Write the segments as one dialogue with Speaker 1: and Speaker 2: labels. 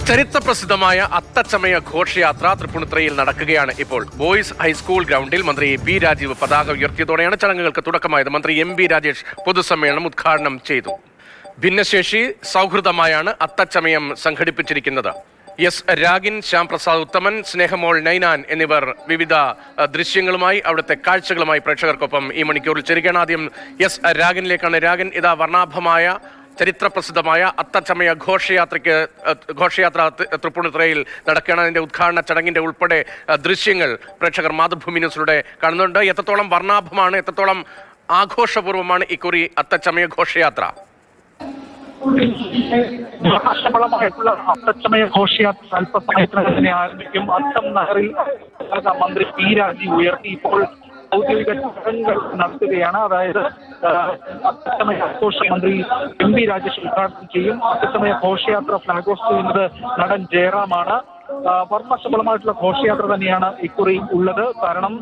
Speaker 1: ചരിത്രപ്രസിദ്ധമായ അത്തച്ചമയ ഘോഷയാത്ര തൃപ്പൂണിത്തുറയിൽ നടക്കുകയാണ്. ഇപ്പോൾ ബോയ്സ് ഹൈസ്കൂൾ ഗ്രൗണ്ടിൽ മന്ത്രി ബി രാജീവ് പതാക ഉയർത്തിയതോടെയാണ് ചടങ്ങുകൾക്ക് തുടക്കമായത്. മന്ത്രി എം ബി രാജേഷ് പൊതുസമ്മേളനം ഉദ്ഘാടനം ചെയ്തു. ഭിന്നശേഷി സൗഹൃദമായാണ് അത്തച്ചമയം സംഘടിപ്പിച്ചിരിക്കുന്നത്. എസ് രാഗിൻ, ശ്യാം പ്രസാദ് ഉത്തമൻ, സ്നേഹമോൾ നൈനാൻ എന്നിവർ വിവിധ ദൃശ്യങ്ങളുമായി അവിടുത്തെ കാഴ്ചകളുമായി പ്രേക്ഷകർക്കൊപ്പം ഈ മണിക്കൂറിൽ ചേരുകയാണ്. ആദ്യം എസ് രാഗിനിലേക്കാണ്. രാഗിൻ, ഇതാ വർണ്ണാഭമായ ചരിത്രപ്രസിദ്ധമായ അത്തച്ചമയ ഘോഷയാത്ര തൃപ്പൂണിത്തുറയിൽ നടക്കുകയാണ്. അതിന്റെ ഉദ്ഘാടന ചടങ്ങിന്റെ ഉൾപ്പെടെ ദൃശ്യങ്ങൾ പ്രേക്ഷകർ മാതൃഭൂമി ന്യൂസിലൂടെ കാണുന്നുണ്ട്. എത്രത്തോളം വർണ്ണാഭമാണ്, എത്രത്തോളം ആഘോഷപൂർവ്വമാണ് ഇക്കുറി അത്തച്ചമയ ഘോഷയാത്ര?
Speaker 2: ആഘോഷപരമായിട്ടുള്ള അത്തച്ചമയ ഘോഷയാത്ര അല്പസമയത്തിനകം തന്നെ ആരംഭിക്കും. അത്തം നഗറിൽ മന്ത്രി പി രാജീവ് ഉയർത്തി ഇപ്പോൾ ഔദ്യോഗിക ചടങ്ങുകൾ നടത്തുകയാണ്. അതായത് അത്തച്ചമയ ആഘോഷ മന്ത്രി എം ബി രാജേഷ് ഉദ്ഘാടനം ചെയ്യും. അത്തച്ചമയ ഘോഷയാത്ര ഫ്ലാഗ് ഓഫ് ചെയ്യുന്നത് നടൻ ജയറാമാണ്. വർണ്ണശബളമായിട്ടുള്ള ഘോഷയാത്ര തന്നെയാണ് ഇക്കുറി ഉള്ളത്. കാരണം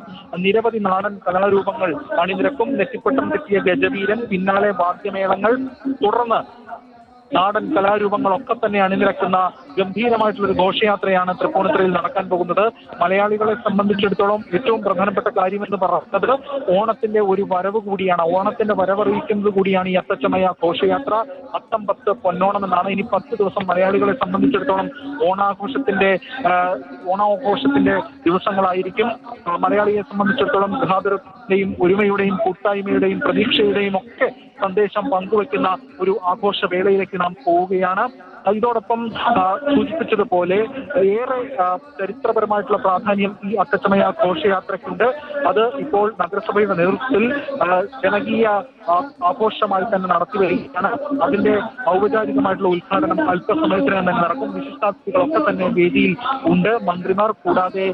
Speaker 2: നിരവധി നാടൻ കലാരൂപങ്ങൾ അണിനിരക്കും. നെറ്റിപ്പട്ടം തെറ്റിയ ഗജവീരൻ, പിന്നാലെ വാദ്യമേളങ്ങൾ, തുടർന്ന് നാടൻ കലാരൂപങ്ങളൊക്കെ തന്നെ അണിനിരക്കുന്ന ഗംഭീരമായിട്ടുള്ളൊരു ഘോഷയാത്രയാണ് തൃപ്പൂണിത്തുറയിൽ നടക്കാൻ പോകുന്നത്. മലയാളികളെ സംബന്ധിച്ചിടത്തോളം ഏറ്റവും പ്രധാനപ്പെട്ട കാര്യമെന്ന് പറയുന്നത് ഓണത്തിന്റെ ഒരു വരവ് കൂടിയാണ്. ഓണത്തിന്റെ വരവറിയിക്കുന്നത് കൂടിയാണ് ഈ അത്തച്ചമയ ഘോഷയാത്ര. അത്തം 10 പൊന്നോണം എന്നാണ്. ഇനി 10 ദിവസം മലയാളികളെ സംബന്ധിച്ചിടത്തോളം ഓണാഘോഷത്തിന്റെ ദിവസങ്ങളായിരിക്കും. മലയാളിയെ സംബന്ധിച്ചിടത്തോളം ഗാതൃത്വത്തിന്റെയും ഒരുമയുടെയും കൂട്ടായ്മയുടെയും പ്രതീക്ഷയുടെയും ഒക്കെ സന്ദേശം പങ്കുവെക്കുന്ന ഒരു ആഘോഷവേളയിലേക്ക് നാം പോവുകയാണ്. ഇതോടൊപ്പം സൂചിപ്പിച്ചതുപോലെ ഏറെ ചരിത്രപരമായിട്ടുള്ള പ്രാധാന്യം ഈ അത്തച്ചമയ ഘോഷയാത്രയ്ക്കുണ്ട്. അത് ഇപ്പോൾ നഗരസഭയുടെ നേതൃത്വത്തിൽ ജനകീയ ആഘോഷമായി തന്നെ നടത്തി വരികയാണ്. അതിന്റെ ഔപചാരികമായിട്ടുള്ള ഉദ്ഘാടനം അല്പസമയത്തിനകം തന്നെ നടക്കും. വിശിഷ്ടാതിഥികളൊക്കെ തന്നെ വേദിയിൽ ഉണ്ട്. മന്ത്രിമാർ കൂടാതെ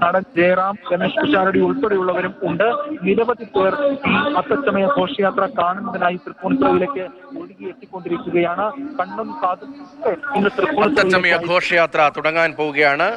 Speaker 2: നടൻ ജയറാം, രമേശ് പിഷാരടി ഉൾപ്പെടെയുള്ളവരും ഉണ്ട്. നിരവധി പേർ ഈ അത്തച്ചമയ ഘോഷയാത്ര കാണുന്നതിനായി തൃപ്പൂണിത്തുറയിലേക്ക് ഒഴുകിയെത്തിക്കൊണ്ടിരിക്കുകയാണ്. കണ്ണും കാതും
Speaker 1: അത്തച്ചമയ ഘോഷയാത്ര തുടങ്ങാൻ പോവുകയാണ്.